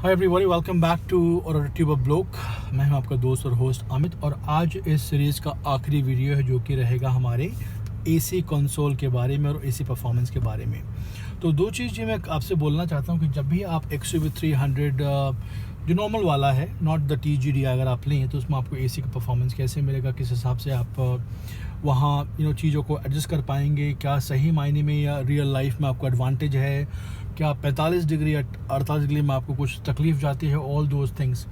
Hi everybody, welcome back to our tuber blog. मैं हूं आपका दोस्त और होस्ट अमित, और आज इस सीरीज़ का आखिरी वीडियो है जो कि रहेगा हमारे एसी कंसोल के बारे में और एसी परफॉर्मेंस के बारे में। तो दो चीज़ मैं आपसे बोलना चाहता हूं कि जब भी आप XUV 300 जो नॉर्मल वाला है, नॉट द TGDI, अगर आप लें तो उसमें आपको एसी का परफॉर्मेंस कैसे मिलेगा, किस हिसाब से आप वहाँ चीज़ों को एडजस्ट कर पाएंगे, क्या सही मायने में या रियल लाइफ में आपको एडवांटेज है, क्या 45 डिग्री या 48 डिग्री में आपको कुछ तकलीफ जाती है, ऑल दोज थिंग्स।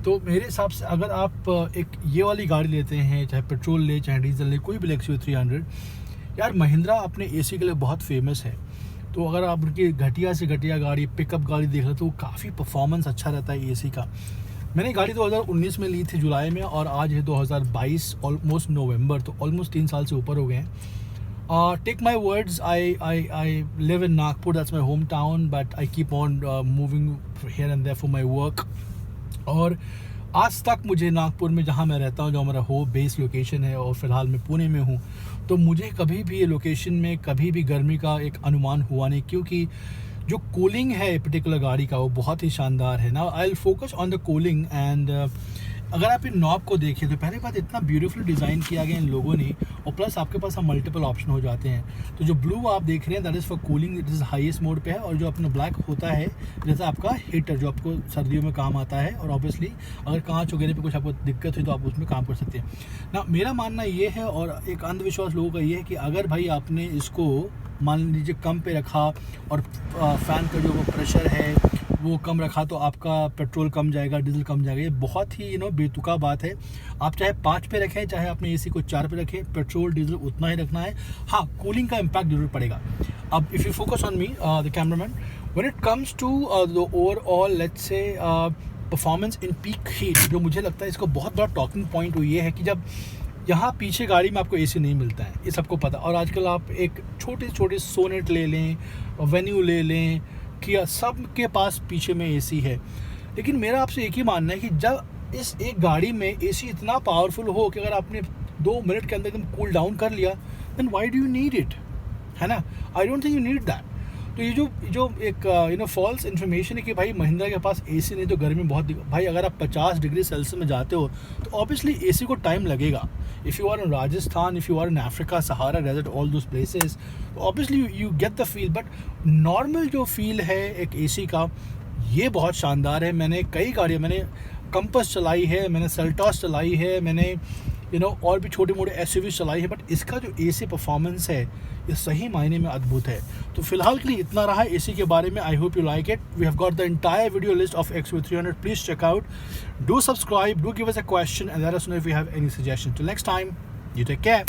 तो मेरे हिसाब से अगर आप एक ये वाली गाड़ी लेते हैं, चाहे पेट्रोल ले चाहे डीजल ले, कोई भी XUV 300, यार महिंद्रा अपने एसी के लिए बहुत फेमस है। तो अगर आप उनकी घटिया से घटिया गाड़ी, पिकअप गाड़ी देख रहे तो काफ़ी परफॉर्मेंस अच्छा रहता है एसी का। मैंने गाड़ी 2019 में ली थी जुलाई में, और आज है 2022 ऑलमोस्ट नवंबर, तो ऑलमोस्ट 3 साल से ऊपर हो गए हैं। Take my words, I live in Nagpur, that's my home town, but I keep on moving here and there for my work. और आज तक मुझे नागपुर में, जहाँ मैं रहता हूँ, जो हमारा होम बेस लोकेशन है, और फिलहाल मैं पुणे में हूँ, तो मुझे कभी भी ये लोकेशन में कभी भी गर्मी का एक अनुमान हुआ नहीं, क्योंकि जो कूलिंग है पर्टिकुलर गाड़ी का वो बहुत ही शानदार है ना। I will focus on the cooling and अगर आप इन नॉब को देखें तो पहली बात, इतना ब्यूटीफुल डिज़ाइन किया गया इन लोगों ने, और प्लस आपके पास हम मल्टीपल ऑप्शन हो जाते हैं। तो जो ब्लू आप देख रहे हैं that is for cooling, it is highest mode पे है, और जो अपना ब्लैक होता है जैसा आपका हीटर, जो आपको सर्दियों में काम आता है, और ऑब्वियसली अगर कांच वगैरह पे कुछ आपको दिक्कत हुई तो आप उसमें काम कर सकते हैं ना। मेरा मानना ये है, और एक अंधविश्वास लोगों का ये है कि अगर भाई आपने इसको मान लीजिए कम पे रखा और फ़ैन का जो प्रेशर है वो कम रखा तो आपका पेट्रोल कम जाएगा, डीजल कम जाएगा। ये बहुत ही बेतुका बात है। आप चाहे 5 पे रखें, चाहे अपने एसी को 4 पे रखें, पेट्रोल डीजल उतना ही रखना है। हाँ, कूलिंग का इम्पैक्ट जरूर पड़ेगा। अब if you focus on me the cameraman, when it comes to the overall let's say performance in peak heat, जो मुझे लगता है इसको बहुत बड़ा टॉकिंग पॉइंट ये है कि जब यहाँ पीछे गाड़ी में आपको एसी नहीं मिलता है, ये सबको पता। और आजकल आप एक छोटे छोटे सोनेट ले लें, वेन्यू ले लें, किया, सब के पास पीछे में एसी है। लेकिन मेरा आपसे एक ही मानना है कि जब इस एक गाड़ी में एसी इतना पावरफुल हो कि अगर आपने 2 मिनट के अंदर एकदम कूल डाउन कर लिया, then why do you need it, है ना। I don't think you need that. तो ये जो एक फॉल्स इन्फॉर्मेशन है कि भाई महिंद्रा के पास एसी नहीं तो गर्मी बहुत, भाई अगर आप 50 डिग्री सेल्सियस में जाते हो तो ऑब्वियसली एसी को टाइम लगेगा। If you are in Rajasthan, if you are in Africa, Sahara desert, all those places, obviously you get the feel. But normal जो फील है एक एसी का, ये बहुत शानदार है। मैंने कई गाड़ियाँ, मैंने कंपस चलाई है, मैंने सेल्टॉस चलाई है, मैंने और भी छोटे मोटे SUV चलाई है, बट इसका जो एसी परफॉर्मेंस है ये सही मायने में अद्भुत है। तो फिलहाल के लिए इतना रहा एसी के बारे में। I hope you like it. We have got the entire video list of XUV 300. Please check out, do subscribe, do give us a question and let us know if you have any suggestion. Till next time, you take care.